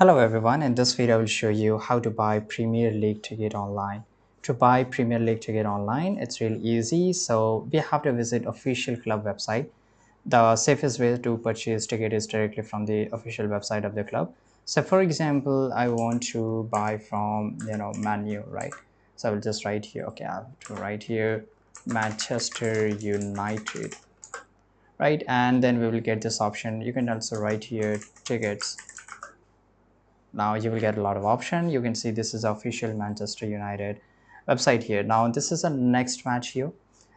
Hello everyone, in this video I will show you how to buy Premier League ticket online. To buy Premier League ticket online, it's really easy. So we have to visit official club website. The safest way to purchase ticket is directly from the official website of the club. So for example, I want to buy from Man U, right? So I will just write here, okay, I have to write here Manchester United, right? And then we will get this option. You can also write here tickets. Now you will get a lot of option. You can see this is official Manchester United website here. Now this is a next match here,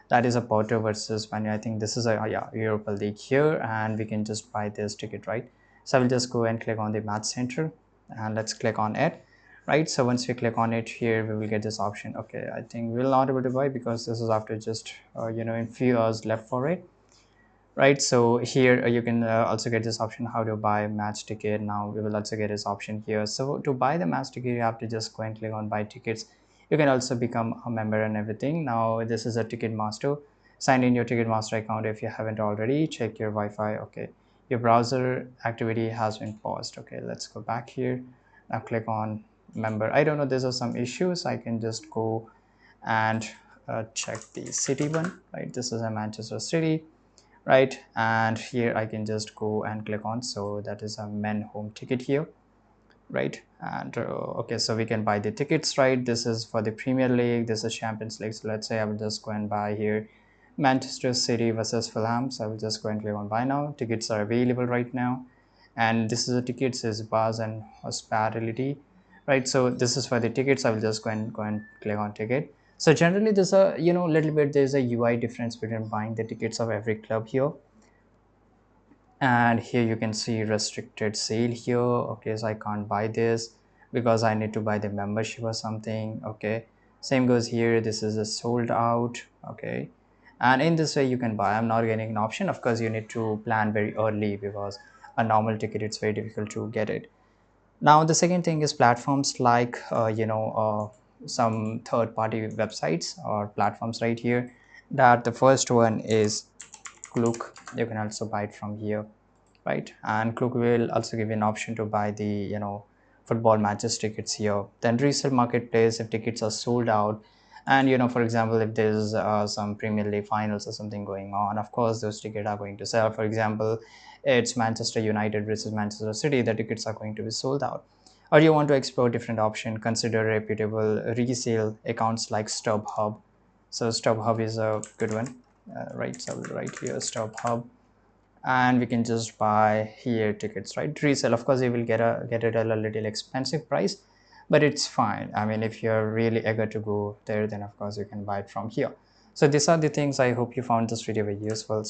that is a Porto versus Man U. I think this is a Europa League here, and we can just buy this ticket, right? So I will just go and click on the match center, and let's click on it, right? So once we click on it here, we will get this option. Okay, I think we'll not able to buy because this is after just in few hours left for it, right? So here you can also get this option how to buy match ticket. Now we will also get this option here. So to buy the match ticket, you have to just go and click on buy tickets. You can also become a member and everything. Now this is a ticket master. Sign in your ticket master account if you haven't already. Check your Wi-Fi. Okay, your browser activity has been paused. Okay, let's go back here. Now click on member. I don't know, there's some issues. I can just go and check the city one, right? This is a Manchester City, right? And here I can just go and click on, so that is a men home ticket here, right? And okay, so we can buy the tickets, right? This is for the Premier League, this is Champions League. So let's say I will just go and buy here Manchester City versus Fulham. So I will just go and click on buy now. Tickets are available right now, and this is the tickets is bars and hospitality, right? So this is for the tickets. I will just go and click on ticket. So generally there's a little bit, there's a UI difference between buying the tickets of every club here, and here you can see restricted sale here. Okay, so I can't buy this because I need to buy the membership or something. Okay, same goes here, this is a sold out. Okay, and in this way you can buy. I'm not getting an option. Of course you need to plan very early because a normal ticket it's very difficult to get it. Now the second thing is platforms like some third party websites or platforms right here. That the first one is Klook. You can also buy it from here, right? And Klook will also give you an option to buy the football matches tickets here. Then resale marketplace, if tickets are sold out, and for example, if there's some Premier League finals or something going on, of course those tickets are going to sell. For example, it's Manchester United versus Manchester City, the tickets are going to be sold out. Or you want to explore different option, consider reputable resale accounts like StubHub. So StubHub is a good one, right? So I will write here StubHub, and we can just buy here tickets, right? Resell, of course you will get it at a little expensive price, but it's fine. I mean, if you're really eager to go there, then of course you can buy it from here. So these are the things. I hope you found this video very useful.